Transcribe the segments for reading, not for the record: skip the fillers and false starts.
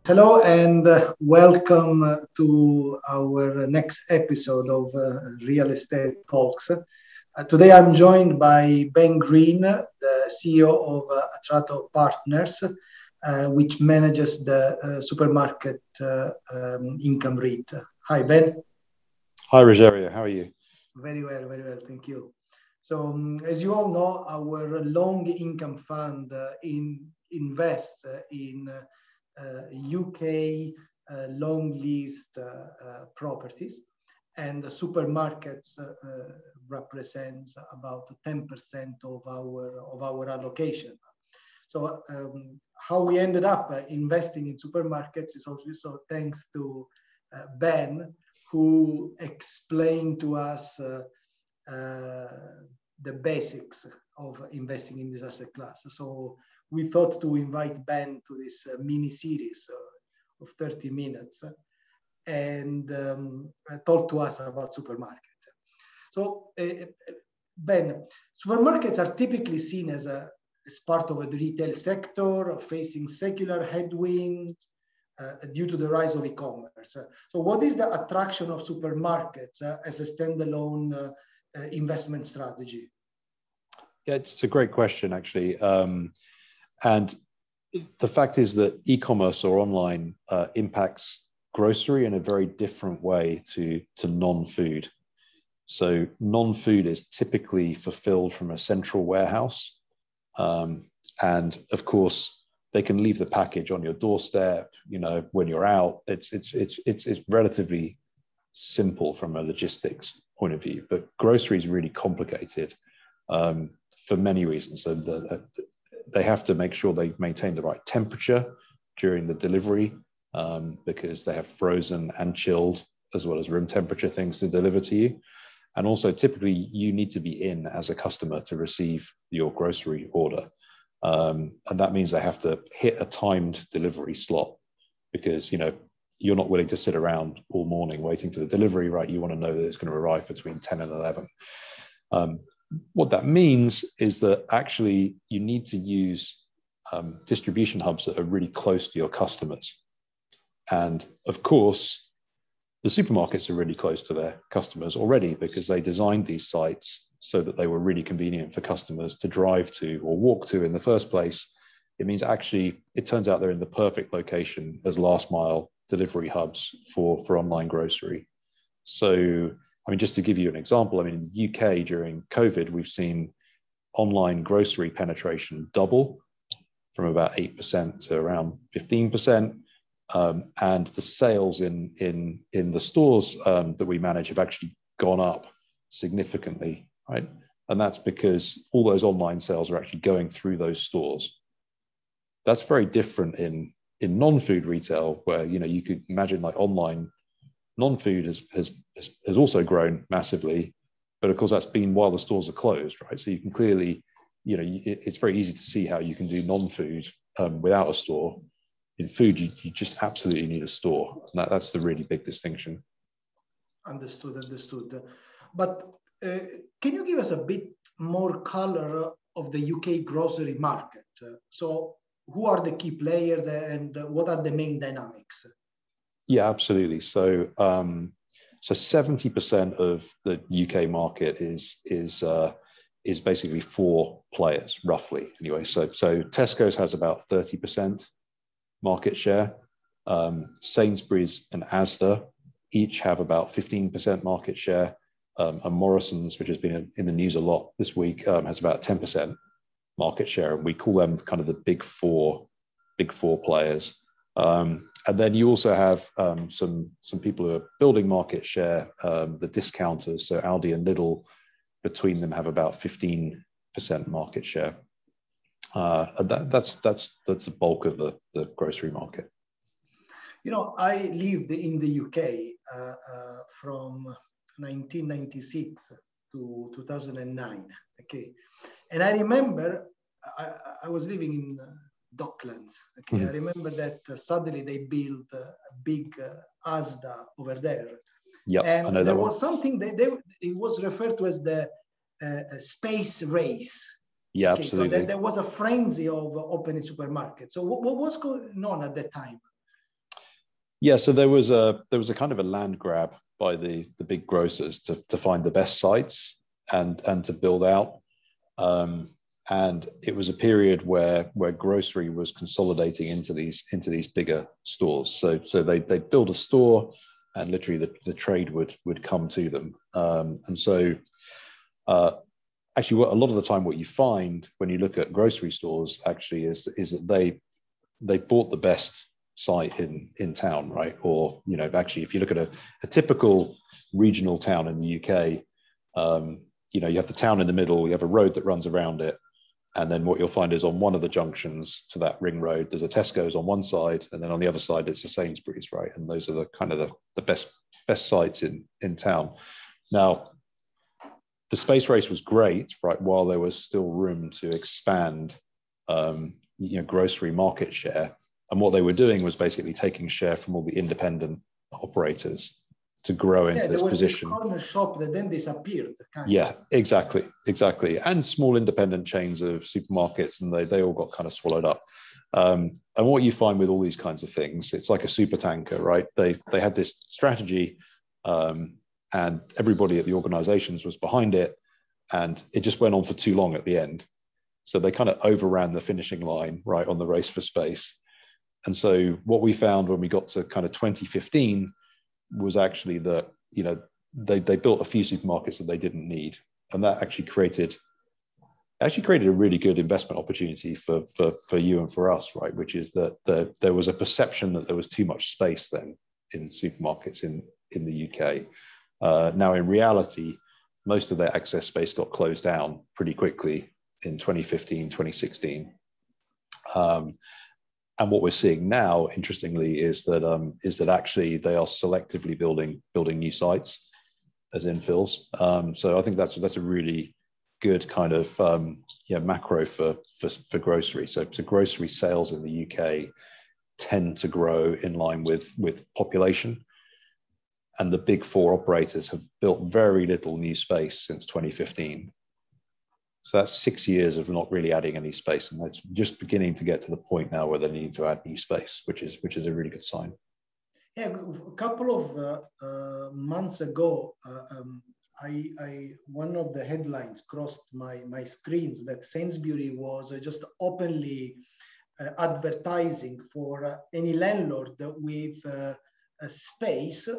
Hello and welcome to our next episode of Real Estate Talks. Today I'm joined by Ben Green, the CEO of Atrato Partners, which manages the supermarket income REIT. Hi, Ben. Hi, Rogerio. How are you? Very well, thank you. So, as you all know, our long income fund invests in UK long leased properties, and the supermarkets represents about 10% of our allocation. So how we ended up investing in supermarkets is also thanks to Ben, who explained to us the basics of investing in this asset class. So we thought to invite Ben to this mini series of 30 minutes and talk to us about supermarket. So Ben, supermarkets are typically seen as part of the retail sector facing secular headwinds due to the rise of e-commerce. So what is the attraction of supermarkets as a standalone investment strategy? Yeah, it's a great question, actually. And the fact is that e-commerce or online impacts grocery in a very different way to non-food. So non-food is typically fulfilled from a central warehouse. And of course, they can leave the package on your doorstep, when you're out. It's relatively simple from a logistics point of view, but grocery is really complicated for many reasons. So they have to make sure they maintain the right temperature during the delivery because they have frozen and chilled as well as room temperature things to deliver to you. And also typically you need to be in as a customer to receive your grocery order. And that means they have to hit a timed delivery slot because, you're not willing to sit around all morning waiting for the delivery, right? You want to know that it's going to arrive between 10 and 11. What that means is that actually you need to use distribution hubs that are really close to your customers. And of course, the supermarkets are really close to their customers already because they designed these sites so that they were really convenient for customers to drive to or walk to in the first place. It means actually, it turns out they're in the perfect location as last mile delivery hubs for online grocery. So just to give you an example, in the UK during COVID, we've seen online grocery penetration double from about 8% to around 15%. And the sales in the stores that we manage have actually gone up significantly, right? And that's because all those online sales are actually going through those stores. That's very different in non-food retail, where you could imagine like online non-food has also grown massively, but of course that's been while the stores are closed, right? So you can clearly, it's very easy to see how you can do non-food without a store. In food, you just absolutely need a store. And that's the really big distinction. Understood. But can you give us a bit more color of the UK grocery market? So who are the key players and what are the main dynamics? Yeah, absolutely. So 70% of the UK market is basically four players, roughly. Anyway, so Tesco's has about 30% market share. Sainsbury's and Asda each have about 15% market share. And Morrison's, which has been in the news a lot this week, has about 10% market share. And we call them kind of the big four players. And then you also have some people who are building market share, the discounters. So Aldi and Lidl, between them have about 15% market share. And that's the bulk of the grocery market. I lived in the UK from 1996 to 2009. Okay, and I remember I was living in Docklands. Okay, I remember that suddenly they built a big Asda over there. Yeah, and I know there that was something it was referred to as the space race. Yeah, okay, absolutely. So there was a frenzy of opening supermarkets. So what was going on at that time? Yeah, so there was a kind of a land grab by the big grocers to find the best sites and to build out. Um, and it was a period where grocery was consolidating into these bigger stores. So they build a store, and literally the trade would come to them. And so uh, actually, what a lot of the time what you find when you look at grocery stores actually is that they bought the best site in town, right? Or actually, if you look at a typical regional town in the UK, you have the town in the middle, you have a road that runs around it, and then what you'll find is on one of the junctions to that ring road, there's a Tesco's on one side, and then on the other side it's a Sainsbury's, right? And those are the kind of the best sites in town. Now, the space race was great, right? While there was still room to expand, grocery market share. And what they were doing was basically taking share from all the independent operators to grow into this position. This corner shop that then disappeared. Yeah, exactly. And small independent chains of supermarkets, and they all got kind of swallowed up. And what you find with all these kinds of things, it's like a super tanker, right? They had this strategy, and everybody at the organizations was behind it, and it just went on for too long at the end. So they kind of overran the finishing line, right, on the race for space. And so what we found when we got to kind of 2015 was actually that, they built a few supermarkets that they didn't need. And that actually created a really good investment opportunity for you and for us, right? Which is that there was a perception that there was too much space then in supermarkets in the UK. Now, in reality, most of their excess space got closed down pretty quickly in 2015, 2016. And what we're seeing now, interestingly, is that actually they are selectively building new sites as infills. So I think that's a really good kind of macro for grocery. So grocery sales in the UK tend to grow in line with population, and the big four operators have built very little new space since 2015. So that's 6 years of not really adding any space, and that's just beginning to get to the point now where they need to add new space, which is a really good sign. Yeah, a couple of months ago, one of the headlines crossed my screens that Sainsbury was just openly advertising for any landlord with a space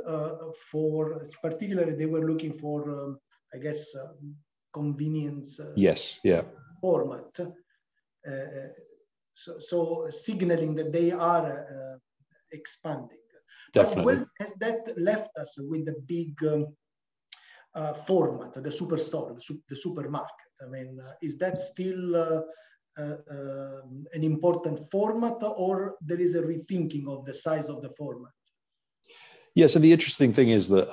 for, particularly they were looking for, I guess, convenience yes, yeah, format. So signaling that they are expanding. Definitely. But when has that left us with the big format, the superstore, the supermarket? I mean, is that still an important format, or there is a rethinking of the size of the format? Yeah, so the interesting thing is that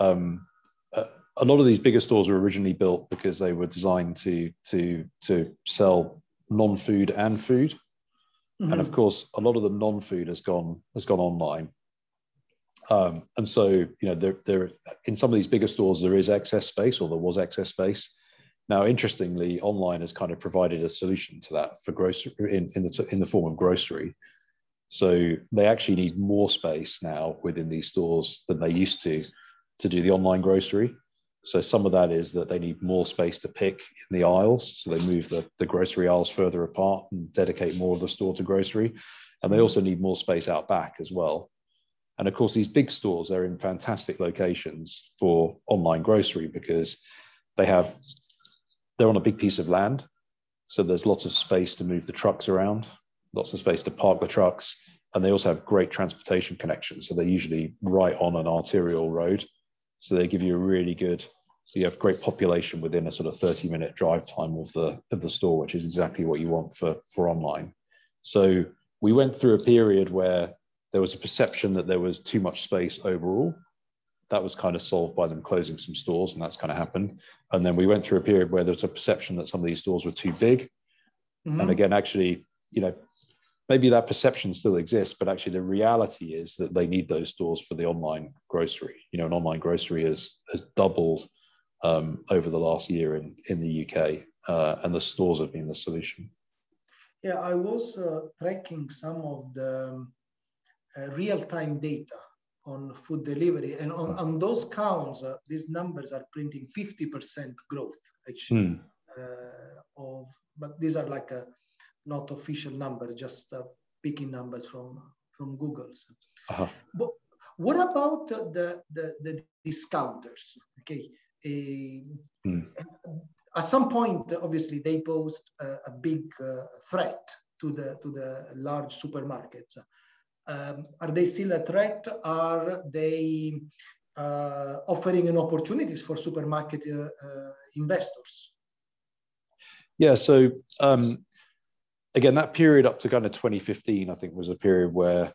a lot of these bigger stores were originally built because they were designed to sell non-food and food. Mm-hmm. And of course, a lot of the non-food has gone online. And so, there in some of these bigger stores, there is excess space, or there was excess space. Now, interestingly, online has kind of provided a solution to that for grocery in the form of grocery. So they actually need more space now within these stores than they used to do the online grocery. So some of that is that they need more space to pick in the aisles. So they move the grocery aisles further apart and dedicate more of the store to grocery. And they also need more space out back as well. And of course, these big stores are in fantastic locations for online grocery because they're on a big piece of land. So there's lots of space to move the trucks around, lots of space to park the trucks. And they also have great transportation connections. So they're usually right on an arterial road. So they give you you have great population within a sort of 30-minute drive time of the store, which is exactly what you want for online. So we went through a period where there was a perception that there was too much space overall. That was kind of solved by them closing some stores, and that's kind of happened. And then we went through a period where there was a perception that some of these stores were too big. Mm-hmm. And again, actually, maybe that perception still exists, but actually the reality is that they need those stores for the online grocery. An online grocery has doubled over the last year in the UK, and the stores have been the solution. Yeah, I was tracking some of the real-time data on food delivery, and on those counts, these numbers are printing 50% growth actually. But these are like not official numbers, just picking numbers from Google's. But what about the discounters? Okay, at some point, obviously, they posed a big threat to the large supermarkets. Are they still a threat? Are they offering an opportunities for supermarket investors? Yeah, so again, that period up to kind of 2015, I think, was a period where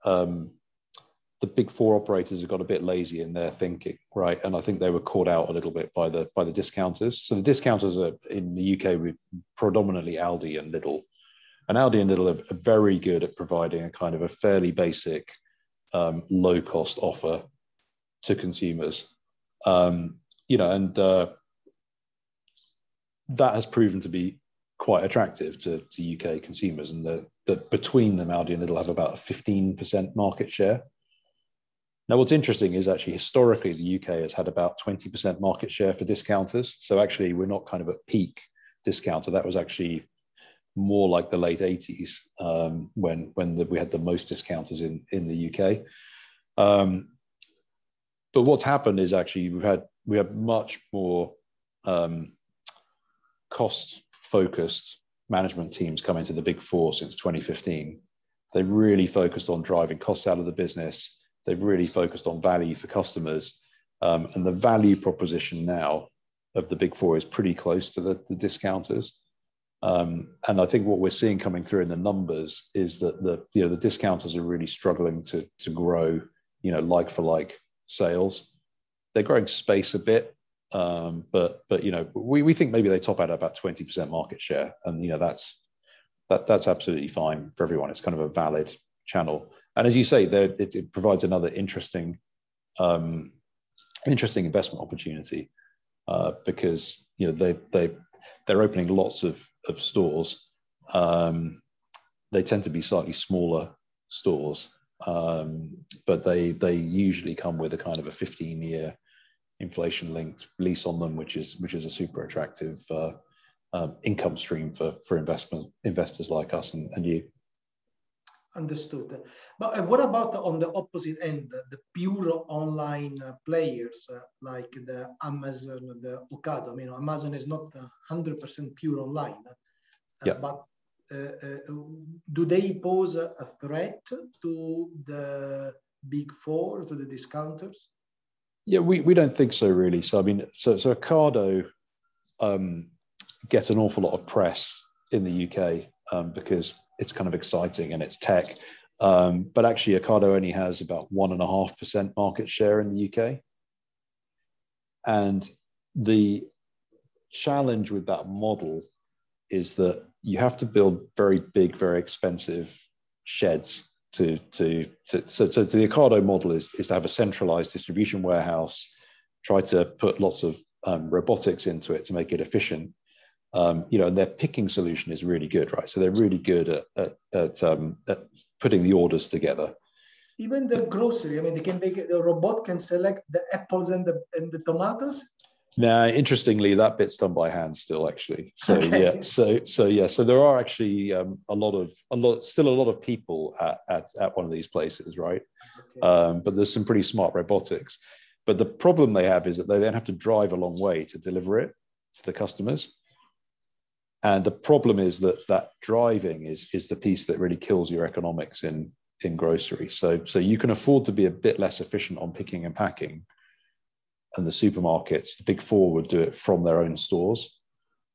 the big four operators have got a bit lazy in their thinking, right? And I think they were caught out a little bit by the discounters. So the discounters are in the UK with predominantly Aldi and Lidl. And Aldi and Lidl are very good at providing a kind of a fairly basic, low-cost offer to consumers. That has proven to be quite attractive to UK consumers. And that between them, Aldi and Lidl have about a 15% market share. Now, what's interesting is actually historically, the UK has had about 20% market share for discounters. So actually, we're not kind of at peak discounter. That was actually more like the late 80s when we had the most discounters in the UK. But what's happened is actually we have much more cost-focused management teams come into the big four since 2015. They really focused on driving costs out of the business. They've really focused on value for customers. And the value proposition now of the big four is pretty close to the discounters. And I think what we're seeing coming through in the numbers is that the discounters are really struggling to grow, like for like sales. They're growing space a bit, but we think maybe they top out at about 20% market share, and that's absolutely fine for everyone. It's kind of a valid channel, and as you say, it provides another interesting investment opportunity because they're opening lots of stores. They tend to be slightly smaller stores, but they usually come with a kind of a 15-year inflation-linked lease on them, which is a super attractive income stream for investors like us and you. Understood. But what about on the opposite end, the pure online players like the Amazon, the Ocado? I mean, Amazon is not 100% pure online, but do they pose a threat to the big four, to the discounters? Yeah, we don't think so, really. So I mean, so Ocado gets an awful lot of press in the UK because it's kind of exciting and it's tech. But actually, Ocado only has about 1.5% market share in the UK. And the challenge with that model is that you have to build very big, very expensive sheds so the Ocado model is to have a centralized distribution warehouse, try to put lots of robotics into it to make it efficient. And their picking solution is really good, right? So they're really good at putting the orders together. Even the grocery, I mean, the robot can select the apples and the tomatoes. Now, interestingly, that bit's done by hand still, actually. So okay. So there are actually still a lot of people at one of these places, right? Okay. But there's some pretty smart robotics. But the problem they have is that they then have to drive a long way to deliver it to the customers. And the problem is that driving is the piece that really kills your economics in grocery. So you can afford to be a bit less efficient on picking and packing. And the supermarkets, the big four, would do it from their own stores.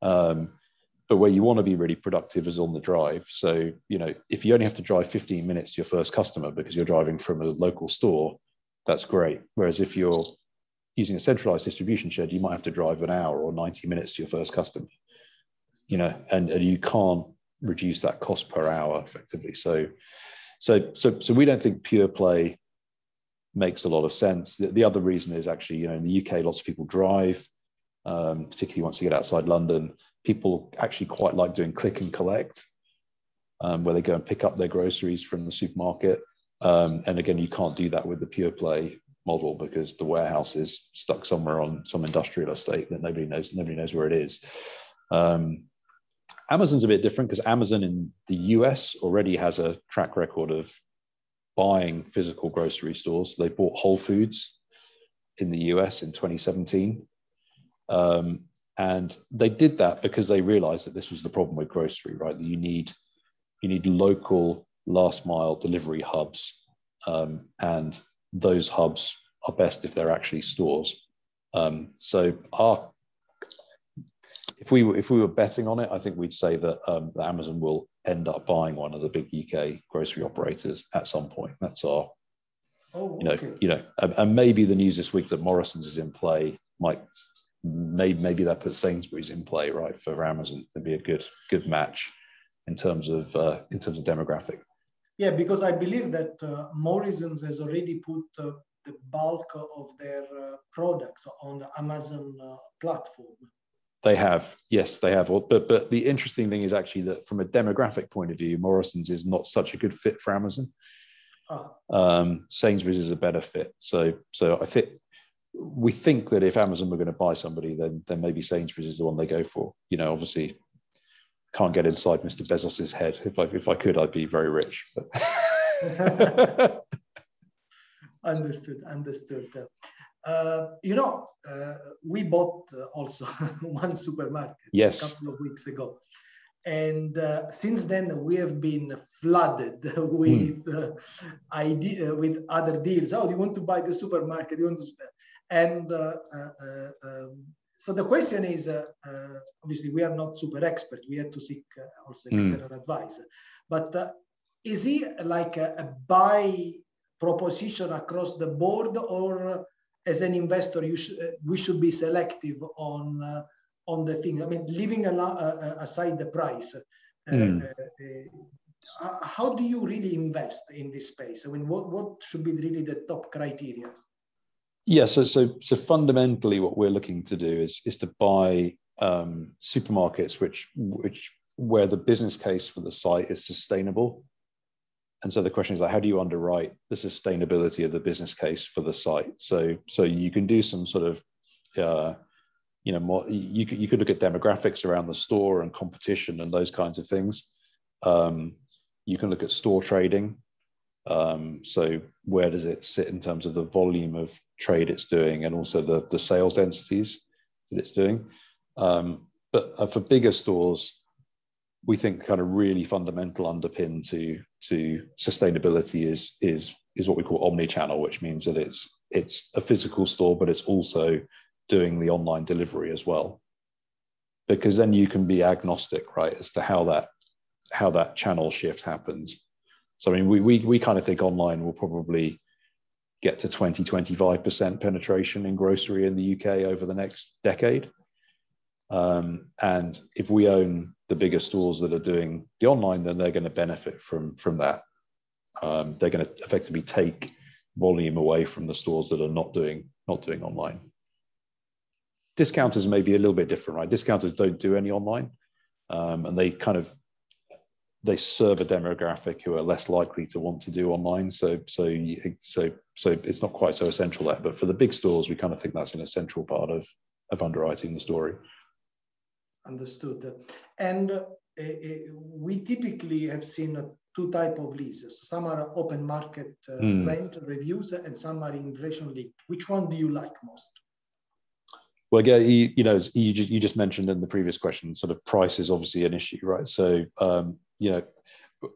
But where you want to be really productive is on the drive. So, if you only have to drive 15 minutes to your first customer because you're driving from a local store, that's great. Whereas if you're using a centralized distribution shed, you might have to drive an hour or 90 minutes to your first customer, and you can't reduce that cost per hour effectively. So we don't think pure play makes a lot of sense. The other reason is actually, in the UK, lots of people drive, particularly once you get outside London. People actually quite like doing click and collect, where they go and pick up their groceries from the supermarket. And again, you can't do that with the pure play model because the warehouse is stuck somewhere on some industrial estate that nobody knows where it is. Amazon's a bit different because Amazon in the US already has a track record of buying physical grocery stores. They bought Whole Foods in the US in 2017. And they did that because they realized that this was the problem with grocery, right? That you need local last mile delivery hubs. And those hubs are best if they're actually stores. So if we were betting on it, I think we'd say that Amazon will end up buying one of the big UK grocery operators at some point. That's our, and maybe the news this week that Morrison's is in play maybe that puts Sainsbury's in play, right, for Amazon. It'd be a good match in terms of demographic. Yeah, because I believe that Morrison's has already put the bulk of their products on the Amazon platform. They have, yes, they have. But the interesting thing is actually that from a demographic point of view, Morrison's is not such a good fit for Amazon. Sainsbury's is a better fit. So I think we think that if Amazon were going to buy somebody, then maybe Sainsbury's is the one they go for. Obviously, can't get inside Mr. Bezos's head. If I could, I'd be very rich. But Understood. We bought also one supermarket a couple of weeks ago. And since then, we have been flooded with with other deals. Oh, you want to buy the supermarket? You want to spend? And so the question is, obviously, we are not super expert. We had to seek also external advice. But is it like a buy proposition across the board, or as an investor, we should be selective on the thing? I mean, leaving aside the price, how do you really invest in this space? I mean, what should be really the top criteria? Yeah, so fundamentally, what we're looking to do is to buy supermarkets where the business case for the site is sustainable. And so the question is, like, how do you underwrite the sustainability of the business case for the site? So you can do some sort of more, you could look at demographics around the store and competition and those kinds of things. You can look at store trading. So where does it sit in terms of the volume of trade it's doing, and also the sales densities that it's doing. But for bigger stores, we think the kind of really fundamental underpin to sustainability is what we call omni-channel, which means that it's a physical store, but it's also doing the online delivery as well. Because then you can be agnostic, right, as to how that channel shift happens. So I mean, we kind of think online will probably get to 20-25% penetration in grocery in the UK over the next decade. And if we own the bigger stores that are doing the online, then they're going to benefit from that. They're going to effectively take volume away from the stores that are not doing online. Discounters may be a little bit different, right? Discounters don't do any online, and they serve a demographic who are less likely to want to do online. So it's not quite so essential there. But for the big stores, we kind of think that's an essential part of underwriting the story. Understood. And we typically have seen two types of leases. Some are open market rent reviews, and some are inflation linked. Which one do you like most? Well, again, you just mentioned in the previous question, sort of price is obviously an issue, right? So,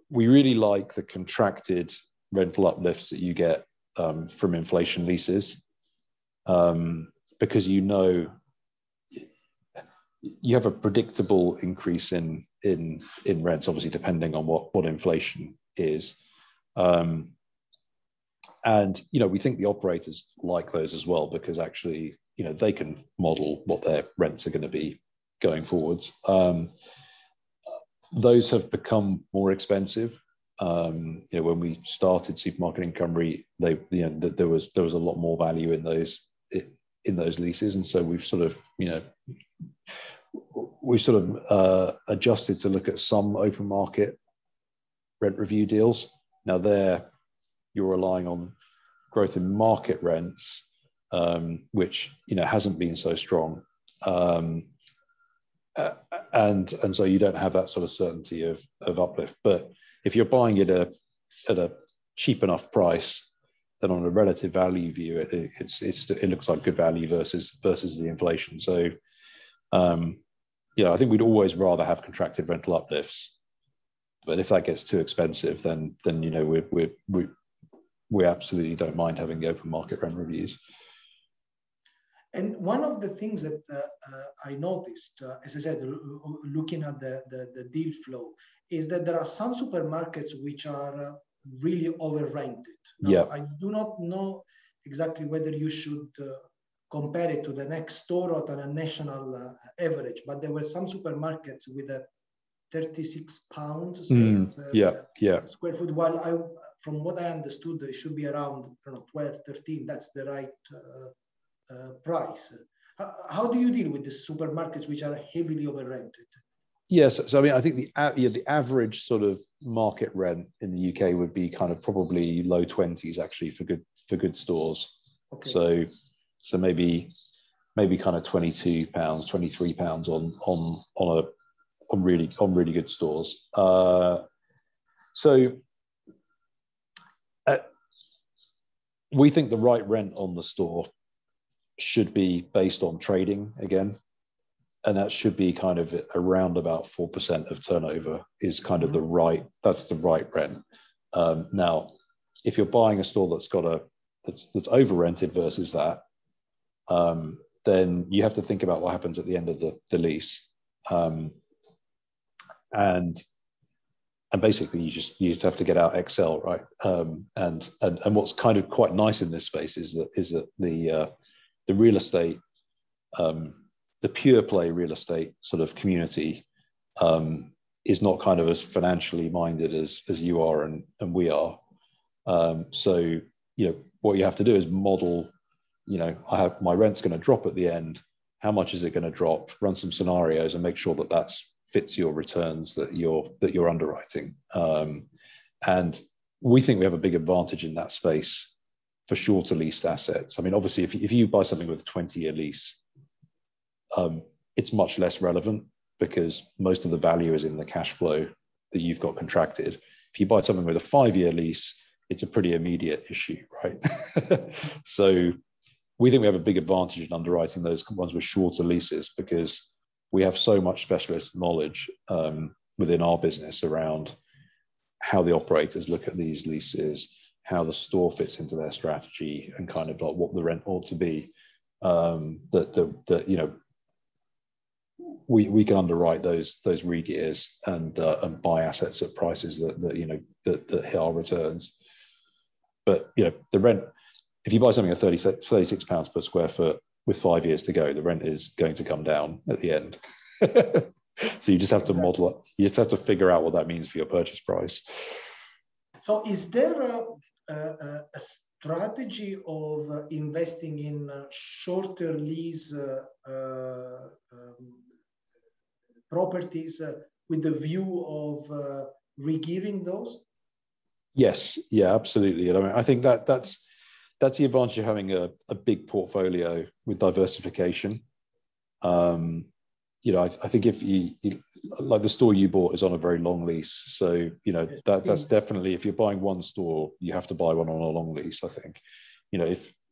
we really like the contracted rental uplifts that you get from inflation leases, because you have a predictable increase in rents, obviously depending on what inflation is. And we think the operators like those as well, because actually they can model what their rents are going to be going forwards. Those have become more expensive. When we started Supermarket Income REIT, there was a lot more value in those leases, and so we've sort of adjusted to look at some open market rent review deals. Now they're you're relying on growth in market rents, which hasn't been so strong, and so you don't have that sort of certainty of uplift. But if you're buying it at a cheap enough price, then on a relative value view, it looks like good value versus the inflation. So I think we'd always rather have contracted rental uplifts, but if that gets too expensive, then we absolutely don't mind having the open market rent reviews. And one of the things that I noticed, as I said, looking at the deal flow, is that there are some supermarkets which are really over-rented. Now, I do not know exactly whether you should compare it to the next store or to a national average, but there were some supermarkets with a 36 pounds square foot, while from what I understood, it should be around 12, 13. That's the right price. How do you deal with the supermarkets which are heavily over-rented? Yes, so I mean, I think the average sort of market rent in the UK would be kind of probably low 20s actually for good stores. Okay. So maybe kind of £22, £23 on really good stores. We think the right rent on the store should be based on trading again, and that should be kind of around about 4% of turnover is kind of the right rent. Now, if you're buying a store that's over rented versus that, then you have to think about what happens at the end of the lease, and basically you just have to get out Excel, right? And what's kind of quite nice in this space is that the real estate, the pure play real estate sort of community is not kind of as financially minded as you are and we are. So what you have to do is model. I have my rent's going to drop at the end. How much is it going to drop? Run some scenarios and make sure that fits your returns that you're underwriting. And we think we have a big advantage in that space for shorter leased assets. I mean, obviously, if you buy something with a 20-year lease, it's much less relevant because most of the value is in the cash flow that you've got contracted. If you buy something with a 5-year lease, it's a pretty immediate issue, right? So we think we have a big advantage in underwriting those ones with shorter leases because we have so much specialist knowledge within our business around how the operators look at these leases, how the store fits into their strategy, and kind of like what the rent ought to be. We can underwrite those regears and buy assets at prices that hit our returns. But the rent, if you buy something at £36 per square foot with 5 years to go, the rent is going to come down at the end. So you just have to model it. You just have to figure out what that means for your purchase price. So is there a strategy of investing in shorter lease properties with the view of re-gearing those? Yes, yeah, absolutely. And I mean, I think that's the advantage of having a big portfolio with diversification. I think if you like the store you bought is on a very long lease, so that's definitely, if you're buying one store, you have to buy one on a long lease. I think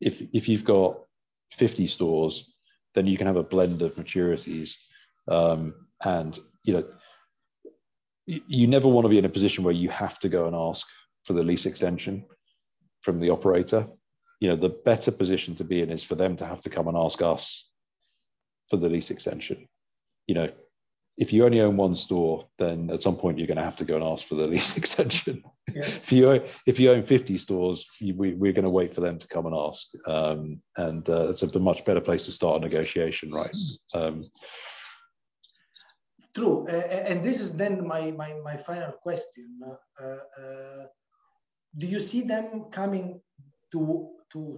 if you've got 50 stores, then you can have a blend of maturities, and you never want to be in a position where you have to go and ask for the lease extension from the operator. The better position to be in is for them to have to come and ask us for the lease extension. If you only own one store, then at some point you're going to have to go and ask for the lease extension. Yeah. If you own 50 stores, we're going to wait for them to come and ask, and it's a much better place to start a negotiation, right? True, and this is then my final question. Do you see them coming to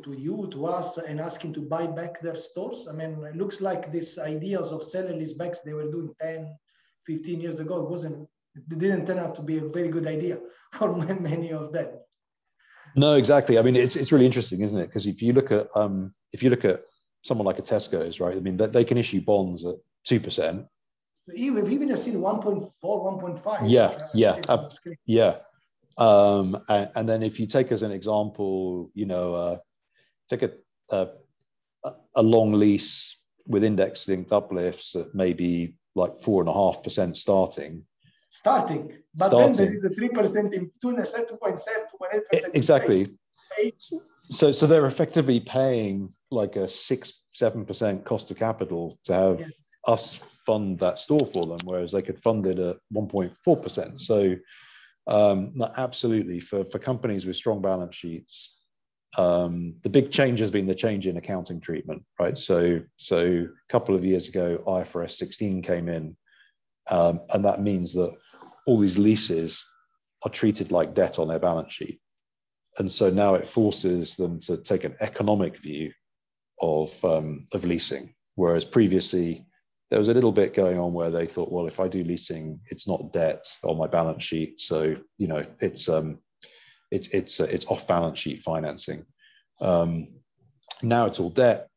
you, to us, and asking to buy back their stores? I mean, it looks like these ideas of sell and lease backs they were doing 10, 15 years ago, it didn't turn out to be a very good idea for many of them. No, exactly. I mean, it's really interesting, isn't it? Because if you look at someone like a Tesco's, right? I mean, they can issue bonds at 2%. Even I've seen 1.4, 1.5. Yeah. And then if you take as an example, take a long lease with index linked uplifts at maybe like 4.5% but then there is a 3% in 2.7, 2.8% exactly. So they're effectively paying like a 6-7% cost of capital to have us fund that store for them, whereas they could fund it at 1.4%. So absolutely, for companies with strong balance sheets, the big change has been the change in accounting treatment, right? So a couple of years ago, IFRS 16 came in, and that means that all these leases are treated like debt on their balance sheet. And so now it forces them to take an economic view of leasing, whereas previously there was a little bit going on where they thought, well, if I do leasing, it's not debt on my balance sheet, so it's off balance sheet financing. Now it's all debt.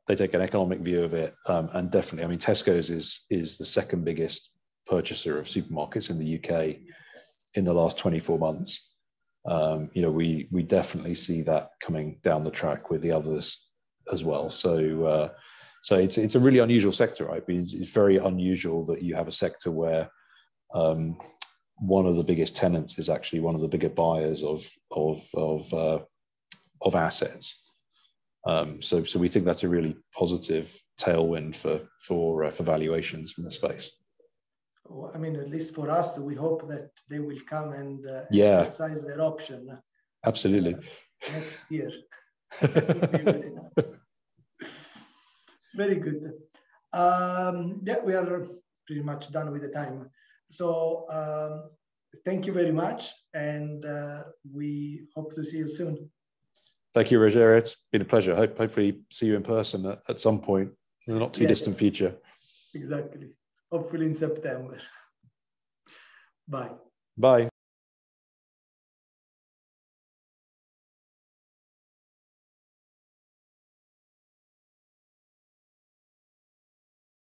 They take an economic view of it, and definitely, I mean, Tesco's is the second biggest purchaser of supermarkets in the UK in the last 24 months. We definitely see that coming down the track with the others as well. So it's a really unusual sector, right? It's very unusual that you have a sector where one of the biggest tenants is actually one of the bigger buyers of assets. So we think that's a really positive tailwind for valuations in the space. I mean, at least for us, we hope that they will come and exercise their option. Absolutely. Next year. Very nice. Very good. We are pretty much done with the time. So thank you very much, and we hope to see you soon. Thank you, Roger. It's been a pleasure. Hopefully see you in person at some point in the not too distant future. Exactly. Hopefully in September. Bye. Bye.